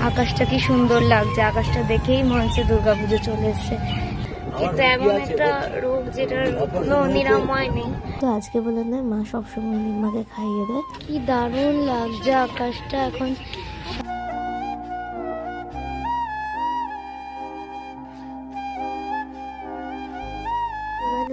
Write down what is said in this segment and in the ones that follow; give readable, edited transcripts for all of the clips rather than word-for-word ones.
আকাশটা কি সুন্দর লাগছে, আকাশটা দেখেই মনে হচ্ছে দুর্গাপুজো চলে এসছে। কিন্তু এমন একটা রোগ যেটার কোনো নিরাময় নেই। তো আজকে বলে না মা সবসময় নিম্মাকে খাইয়ে দেয়। কি দারুণ লাগছে আকাশটা এখন।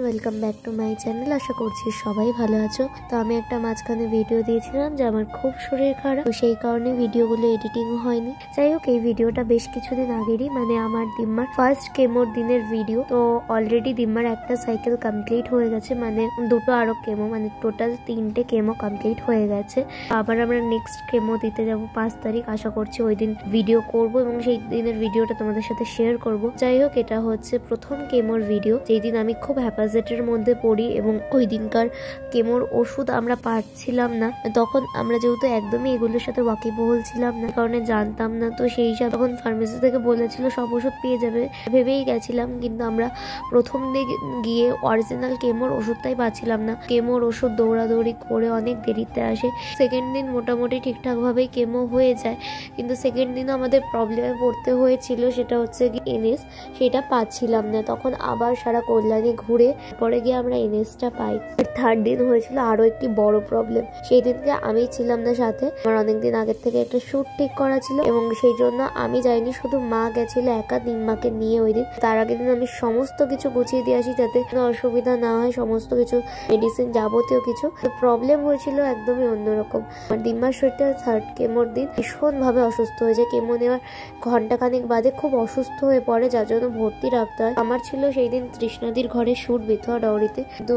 Welcome back to my channel. আশা করছি সবাই ভালো আছো। তো আমি একটা মাঝখানে ভিডিও দিয়েছিলাম যে আমার খুব শরীর খারাপ, তো সেই কারণে ভিডিওগুলো এডিটিং হয়নি। যাই হোক, এই ভিডিওটা বেশ কিছুদিন আগেরই, মানে আমার দিম্মার ফার্স্ট কেমোর দিনের ভিডিও। তো অলরেডি দিম্মার একটা সাইকেল কমপ্লিট হয়ে গেছে, মানে দুটো আরো কেমো, মানে টোটাল 3টে কেমো কমপ্লিট হয়ে গেছে। আবার আমরা নেক্সট কেমো দিতে যাব 5 তারিখ। আশা করছি ওই দিন ভিডিও করব এবং সেই দিনের ভিডিওটা তোমাদের সাথে শেয়ার করব। যাই হোক, এটা হচ্ছে প্রথম কেমোর ভিডিও, যেই দিন আমি খুব হ্যাপাজেটের মধ্যে পড়ি এবং ওই দিনকার কেমোর ওষুধ আমরা পাচ্ছিলাম না। তখন আমরা যেহেতু একদমই এগুলোর সাথে ওয়াকিবহল ছিলাম না, কারণে জানতাম না, তো সেই হিসাবে তখন ফার্মেসি থেকে বলেছিল সব ওষুধ পেয়ে যাবে, ভেবেই গেছিলাম। কিন্তু আমরা প্রথম দিন গিয়ে অরিজিনাল কেমোর ওষুধটাই পাচ্ছিলাম না। কেমোর ওষুধ দৌড়াদৌড়ি করে অনেক দেরিতে আসে। সেকেন্ড দিন মোটামুটি ঠিকঠাক ভাবেই কেমো হয়ে যায়, কিন্তু সেকেন্ড দিনও আমাদের প্রবলেমে পড়তে হয়েছিল। সেটা হচ্ছে কি এনএস, সেটা পাচ্ছিলাম না। তখন আবার সারা কল্যাণী ঘুরে পরে গিয়ে আমরা এনএসটা পাই। থার্ড দিন হয়েছিল আরো একটি বড় প্রবলেম। সেই দিনকে আমি ছিলাম না সাথে, আমার অনেকদিন আগের থেকে একটা শুট ঠিক করা ছিল এবং সেই জন্য আমি যাইনি, শুধু মা গেছিল একা নিম্মাকে নিয়ে ওই দিন। তার আগের দিন আমি সমস্ত কিছু গুছিয়ে দিয়ে আসি যাতে কোনো অসুবিধা না হয়, সমস্ত কিছু মেডিসিন যাবতীয় কিছু। প্রবলেম হয়েছিল একদমই অন্যরকম। আমার দিম্মার শরীরটা থার্ড কেমোর দিন ভীষণ ভাবে অসুস্থ হয়ে যায়। কেমো নেওয়ার ঘন্টাখানেক বাদে খুব অসুস্থ হয়ে পড়ে, যার জন্য ভর্তি রাখতে হয়। আমার ছিল সেই দিন তৃষ্ণাদির ঘরে শুট বিথোয়া ডাউরিতে। তো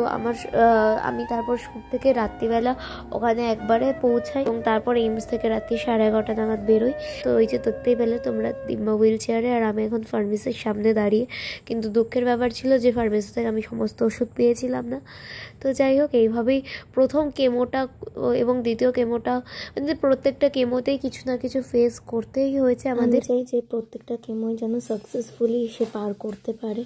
আমি তারপর শুট থেকে রাত্রিবেলা ওখানে একবারে পৌঁছাই এবং তারপর এইমস থেকে রাত্রি 11:30 নাগাদ বেরোই। তো ওই যে দেখতেই পেলে তোমরা, দিম্মা হুইল চেয়ারে আর আমি এখন ফার্মেসির সামনে দাঁড়িয়ে। কিন্তু দুঃখের ব্যাপার ছিল যে ফার্মেসি থেকে আমি সমস্ত ওষুধ পেয়েছিলাম না। তো যাই হোক, এইভাবেই প্রথম কেমোটা এবং দ্বিতীয় কেমোটা, মানে প্রত্যেকটা কেমোতেই কিছু না কিছু ফেস করতেই হয়েছে আমাদের। চাই যে প্রত্যেকটা কেমোই যেন সাকসেসফুলি সে পার করতে পারে।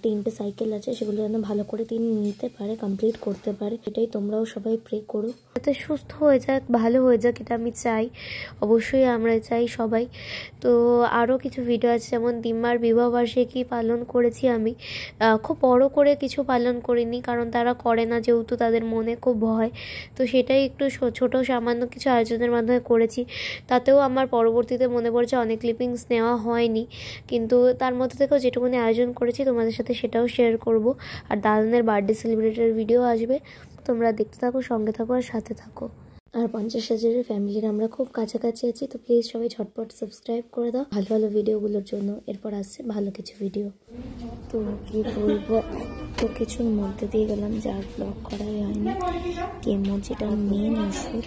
3টে সাইকেল আছে, সেগুলো যেন ভালো করে তিনি নিতে পারে, কমপ্লিট করতে পারে। এটাই তোমরাও সবাই প্রে করো যাতে সুস্থ হয়ে যাক, ভালো হয়ে যাক, এটা আমি চাই। অবশ্যই আমরা চাই সবাই। তো আরও কিছু ভিডিও আছে, যেমন দিম্মার বিবাহবার্ষিকী পালন করেছি আমি। খুব বড় করে কিছু পালন করিনি, কারণ তারা করে না, যেহেতু তাদের মনে খুব ভয়। তো সেটাই একটু ছোট সামান্য কিছু আয়োজনের মাধ্যমে করেছি। তাতেও আমার পরবর্তীতে মনে পড়ছে অনেক ক্লিপিংস নেওয়া হয়নি, কিন্তু তার মধ্যে থেকেও যেটুকুনি আয়োজন করেছি তোমাদের সাথে সেটাও শেয়ার করব। আর দাদানের বার্থডে সেলিব্রেটের ভিডিও আসবে, তোমরা দেখতে থাকো, সঙ্গে থাকো আর সাথে থাকো। আর 50,000 ফ্যামিলির আমরা খুব কাছাকাছি আছি, তো প্লিজ সবাই ঝটপট সাবস্ক্রাইব করে দাও ভালো ভালো ভিডিওগুলোর জন্য। এরপর আসছে ভালো কিছু ভিডিও। তো কি বলবো, তো কিছুর মধ্যে দিয়ে গেলাম যার ব্লগ করাই হয়নি। কেমো যেটা মেন ওষুধ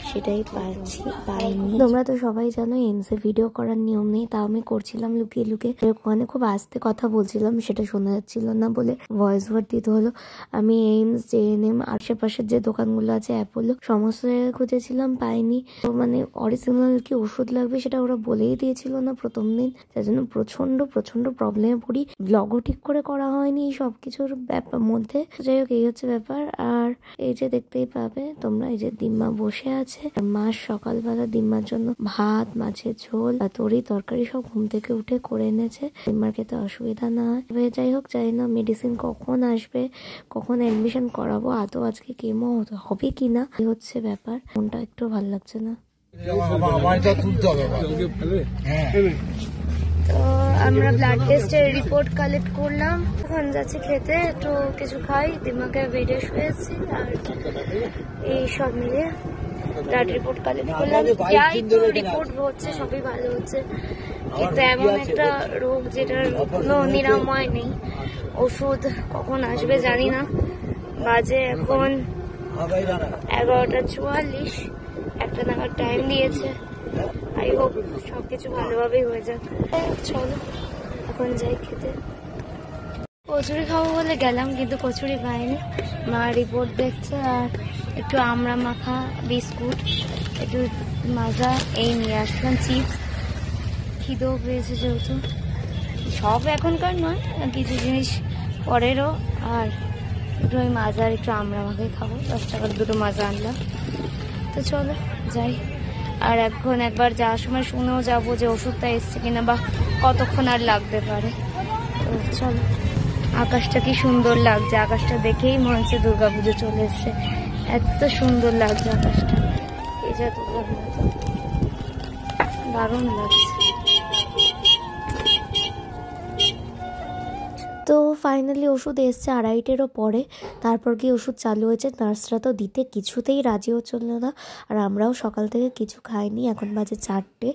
সেটাই পাইনি। তোমরা তো সবাই জানো এমসে ভিডিও করার নিয়ম নেই, তা আমি করছিলাম লুকিয়ে লুকিয়ে। ওখানে খুব আস্তে কথা বলছিলাম, সেটা শোনা যাচ্ছিল না বলে ভয়েস ওভার দিতে হলো। আমি এইমস, জেএনএম, আশেপাশের যে দোকানগুলো আছে, অ্যাপোলো, সমস্ত জায়গায় খুঁজেছিলাম, পাইনি। তো মানে অরিজিনাল কি ওষুধ লাগবে সেটা ওরা বলেই দিয়েছিল না প্রথম দিন, যার জন্য প্রচন্ড প্রবলেমে পড়ি। ব্লগও ঠিক করে করা হয়নি সব কিছুর ব্যাপার মধ্যে। যাই হোক, এই হচ্ছে ব্যাপার। আর এই যে দেখতেই পাবে তোমরা, এই যে দিম্মা বসে আছে। মা সকালবেলা দিম্মার জন্য ভাত, মাছের ঝোল, তরি তরকারি সব ঘুম থেকে উঠে করে এনেছে, দিম্মার খেতে অসুবিধা না হয়। যাই হোক, জানি না মেডিসিন কখন আসবে, কখন অ্যাডমিশন করাবো, আদৌ আজকে কেমো হবে কিনা, এই হচ্ছে ব্যাপার। মনটা একটু ভালো লাগছে না। তো আমরা ব্লাড টেস্টের রিপোর্ট কালেক্ট করলাম, এখন যাচ্ছি খেতে, একটু কিছু খাই। দিমাকে বেডে শুয়েছি আর এই সব মিলে ব্লাড রিপোর্ট কালেক্ট করলাম। যাই তো রিপোর্ট হচ্ছে, সবই ভালো হচ্ছে, কিন্তু এমন একটা রোগ যেটার কোনো নিরাময় নেই। ওষুধ কখন আসবে জানি না। বাজে এখন 11:44, 1টা নাগাদ টাইম দিয়েছে। আই হোপ সবকিছু ভালোভাবেই হয়ে যাক। চলো এখন যাই খেতে। কচুরি খাবো বলে গেলাম, কিন্তু কচুরি পাইনি। মা রিপোর্ট দেখছে আর একটু আমড়া মাখা, বিস্কুট, একটু মাজা এই নিয়ে আসলাম, চিপস। খিদেও পেয়েছে যেহেতু, সব এখনকার নয়, কিছু জিনিস পরেরও। আর একটু ওই মাজার একটু আমড়া মাখাই খাবো, 10 টাকার 2টো মাজা আনলাম। তো চলো যাই। আর এখন একবার যাওয়ার সময় শুনেও যাবো যে ওষুধটা এসছে কিনা বা কতক্ষণ আর লাগতে পারে। তো চলো, আকাশটা কি সুন্দর লাগছে, আকাশটা দেখেই মনে হচ্ছে দুর্গাপুজো চলে এসছে, এত সুন্দর লাগছে আকাশটা। এই যা দুর্গাপুজো, দারুণ লাগছে। তো ফাইনালি ওষুধ এসছে 2:30-এরও পরে, তারপর কি ওষুধ চালু হয়েছে। নার্সরা তো দিতে কিছুতেই রাজি হচ্ছিল না, আর আমরাও সকাল থেকে কিছু খাইনি। এখন বাজে 4টে,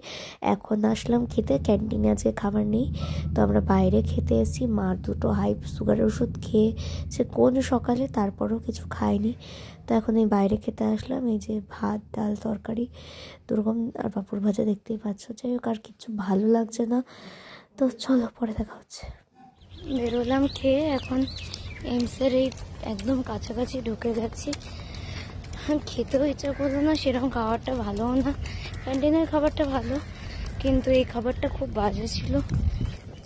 এখন আসলাম খেতে। ক্যান্টিনে আজকে খাবার নেই, তো আমরা বাইরে খেতে এসেছি। মার 2টো হাই সুগারের ওষুধ খেয়েছে কোন সকালে, তারপরও কিছু খাইনি। তো এখন এই বাইরে খেতে আসলাম। এই যে ভাত, ডাল, তরকারি দুরকম, আর পাঁপড় ভাজা দেখতেই পাচ্ছ। যাই হোক, আর কিছু ভালো লাগছে না। তো চলো, পরে দেখা হচ্ছে। বেরোলাম খেয়ে, এখন এইমসের এই একদম কাছাকাছি ঢুকে যাচ্ছি। খেতেও ইচ্ছা করলো না, সেরকম খাবারটা ভালোও না। ক্যান্টিনের খাবারটা ভালো, কিন্তু এই খাবারটা খুব বাজে ছিল।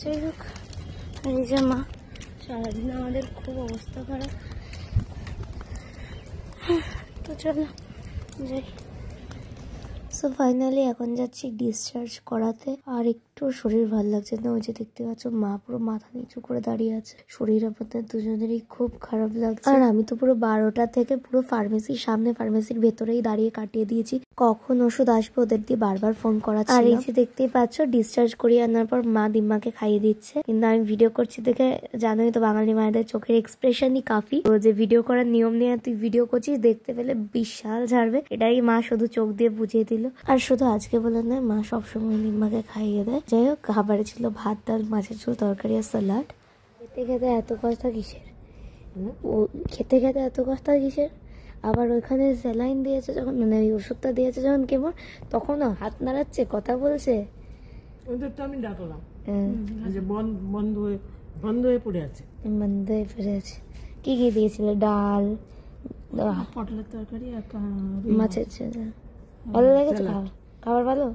যাই হোক, আর এই যে মা, সারাদিন আমাদের খুব অবস্থা খারাপ। তো চলো যাই। সো ফাইনালি এখন যাচ্ছি ডিসচার্জ করাতে। আর একটু শরীর ভালো লাগছে না। ওই যে দেখতে পাচ্ছ, মা পুরো মাথা নিচু করে দাঁড়িয়ে আছে। শরীর আমাদের দুজনেরই খুব খারাপ লাগছে। আর আমি তো পুরো 12টা থেকে পুরো ফার্মেসির সামনে, ফার্মেসির ভেতরেই দাঁড়িয়ে কাটিয়ে দিয়েছি। কখন ওষুধ আসবে ওদের দিয়ে বারবার ফোন করা। আর এই যে দেখতেই পাচ্ছ, ডিসচার্জ করিয়ে আনার পর মা দিম্মাকে খাইয়ে দিচ্ছে। কিন্তু আমি ভিডিও করছি দেখে, জানোই তো বাঙালি মায়েদের চোখের এক্সপ্রেশনই কাফি। তো যে ভিডিও করার নিয়ম নিয়ে তুই ভিডিও করছিস, দেখতে পেলে বিশাল ঝাড়বে, এটাই মা শুধু চোখ দিয়ে বুঝিয়ে দিল। আর শুধু আজকে বলে নয়, মা সবসময় দিম্মাকে খাইয়ে দেয়। যাই হোক, খাবারে ছিল ভাত, ডাল, মাছের ঝোল, তরকারি আর স্যালাড। খেতে খেতে এত কথা কিসের? ও খেতে খেতে এত কথা কিসের? আবার ওইখানে স্যালাইন দিয়েছে যখন, মানে ওই ওষুধটা দিয়েছে যখন কেমন, তখনও হাত নাড়াচ্ছে, কথা বলছে। ওদের তো আমি ডাকলাম যে বন্ধ হয়ে পড়ে আছে। বন্ধ হয়ে পড়ে আছে। কি কি দিয়েছিল? ডাল, পটলের তরকারি আর মাছের ঝোল। ভালো লেগেছে খাবার? ভালো,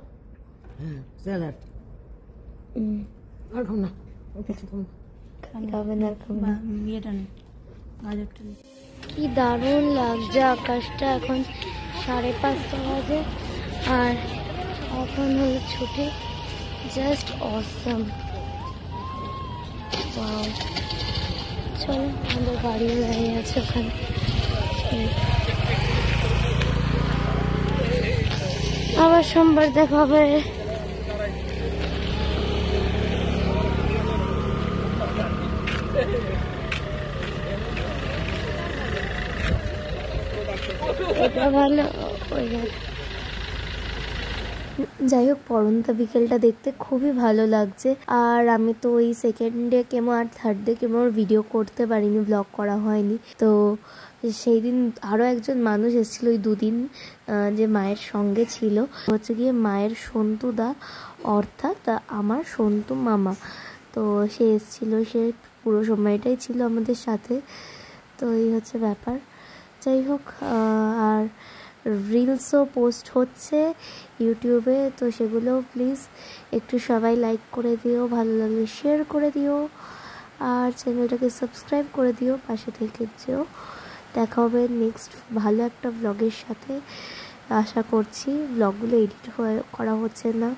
হ্যাঁ, স্যালাড। আর খাও না, খাবেন আর খাবেন। ইয়েটা নেই, গাজরটা নেই। কি দারুণ লাগছে আকাশটা। এখন 5:30 বাজে, আর এখন হলো ছুটি। জাস্ট অসম। চলো, আমাদের গাড়িও দাঁড়িয়ে আছে ওখানে। আবার সোমবার দেখা হবে। এটা ভালো। যাই হোক, পড়ন্ত বিকেলটা দেখতে খুবই ভালো লাগছে। আর আমি তো ওই সেকেন্ড ডে কেমো আর থার্ড ডে কেমোর ভিডিও করতে পারিনি, ব্লগ করা হয়নি। তো সেই দিন আরও একজন মানুষ এসেছিল ওই 2 দিন, যে মায়ের সঙ্গে ছিল, হচ্ছে গিয়ে মায়ের সন্তুদা, অর্থাৎ আমার সন্তু মামা। তো সে এসেছিল, সে পুরো সময়টাই ছিল আমাদের সাথে। তো এই হচ্ছে ব্যাপার। যাই হোক, আর রিলসও পোস্ট হচ্ছে ইউটিউবে, তো সেগুলোও প্লিজ একটু সবাই লাইক করে দিও, ভালো লাগলে শেয়ার করে দিও, আর চ্যানেলটাকে সাবস্ক্রাইব করে দিও, পাশে থেকে যেও। দেখা হবে নেক্সট ভালো একটা ব্লগের সাথে। আশা করছি ব্লগগুলো এডিট করা হচ্ছে না,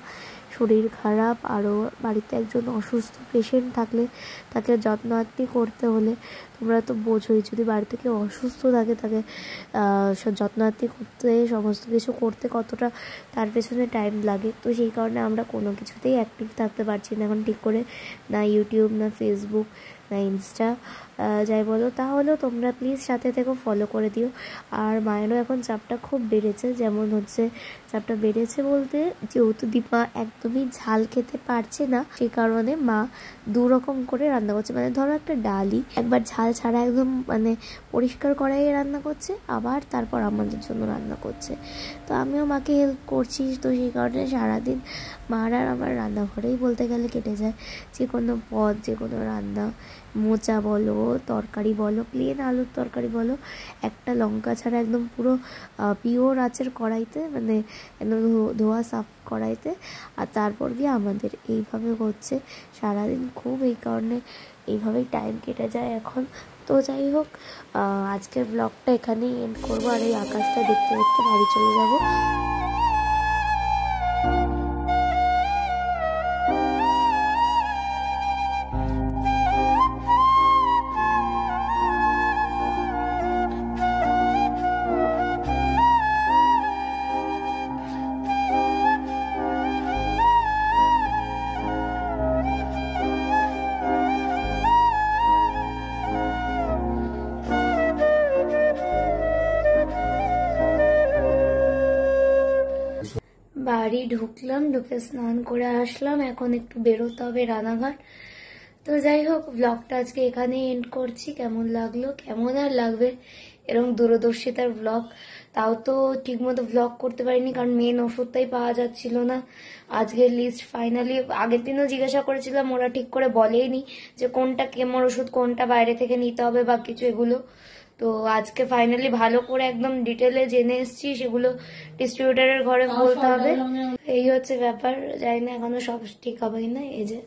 শরীর খারাপ, আরও বাড়িতে একজন অসুস্থ পেশেন্ট থাকলে তাকে যত্নার্থী করতে হলে, তোমরা তো বোঝোই, যদি বাড়িতে কেউ অসুস্থ থাকে তাকে যত্নার্থী করতে, সমস্ত কিছু করতে কতটা তার পেছনে টাইম লাগে। তো সেই কারণে আমরা কোনো কিছুতেই অ্যাক্টিভ থাকতে পারছি না এখন ঠিক করে, না ইউটিউব, না ফেসবুক, না ইনস্টা, যাই বলো। তাহলেও তোমরা প্লিজ সাথে থেকো, ফলো করে দিও। আর মায়েরও এখন চাপটা খুব বেড়েছে, যেমন হচ্ছে চাপটা বেড়েছে বলতে, যেহেতু দীপা একদমই ঝাল খেতে পারছে না, সেই কারণে মা 2 রকম করে রান্না করছে। মানে ধরো একটা ডালই একবার ঝাল ছাড়া একদম মানে পরিষ্কার কড়াইয়ে রান্না করছে, আবার তারপর আমাদের জন্য রান্না করছে। তো আমিও মাকে হেল্প করছি। তো সেই কারণে সারাদিন মার আর আমার রান্নাঘরেই বলতে গেলে কেটে যায়। যে কোনো পদ, যে কোনো রান্না, মোচা বলো, তরকারি বলো, প্লেন আলুর তরকারি বলো, একটা লঙ্কা ছাড়া একদম পুরো পিওর আঁচের কড়াইতে, মানে একদম ধোয়া সাফ কড়াইতে। আর তারপর গিয়ে আমাদের এইভাবে হচ্ছে সারাদিন, খুব এই কারণে এইভাবেই টাইম কেটে যায় এখন। তো যাই হোক, আজকের ব্লগটা এখানেই এন্ড করবো। আর এই আকাশটা দেখতে দেখতে বাড়ি চলে যাব। বাড়ি ঢুকলাম, ঢুকে স্নান করে আসলাম, এখন একটু বেরোতে হবে রানাঘাট। তো যাই হোক, ব্লগটা আজকে এখানেই এন্ড করছি। কেমন লাগলো, কেমন আর লাগবে এরকম দূরদর্শিতার ব্লগ। তাও তো ঠিক মতো ব্লগ করতে পারিনি, কারণ মেন ওষুধটাই পাওয়া যাচ্ছিল না। আজকের লিস্ট ফাইনালি, আগের দিনও জিজ্ঞাসা করেছিলাম, ওরা ঠিক করে বলেইনি যে কোনটা কেমন ওষুধ, কোনটা বাইরে থেকে নিতে হবে বা কিছু এগুলো। তো আজকে ফাইনালি ভালো করে একদম ডিটেলে জেনে এসেছি, সেগুলো ডিস্ট্রিবিউটারের ঘরে বলতে হবে। এই হচ্ছে ব্যাপার, জানি না এখনো সব ঠিক হবে কিনা। এই যে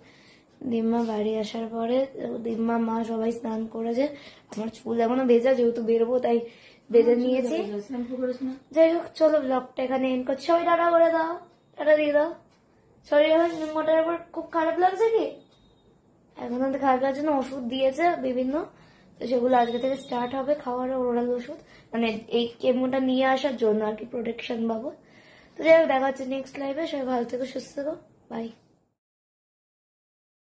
দিম্মা বাড়ি আসার পরে দিম্মা, মা সবাই স্নান করেছে। আমার চুল এখনো ভেজা, যেহেতু বেরোবো তাই বেঁধে নিয়েছি। যাই হোক, চলো ব্লগটা এখানে এন্ড করছি। সবাই টাটা করে দাও, টাটা দিয়ে দাও। শরীর এখন মোটার উপর খুব খারাপ লাগছে কি? এখন আমাদের খারাপ লাগছে না, ওষুধ দিয়েছে বিভিন্ন, তো সেগুলো আজকে থেকে স্টার্ট হবে খাওয়ার, ওরাল ওষুধ, মানে এই কেমোটা নিয়ে আসার জন্য আর কি, প্রোটেকশন বাবদ। তো যাই হোক, দেখা হচ্ছে নেক্সট লাইভে। সবাই ভালো থেকো, সুস্থ থেকো, বাই।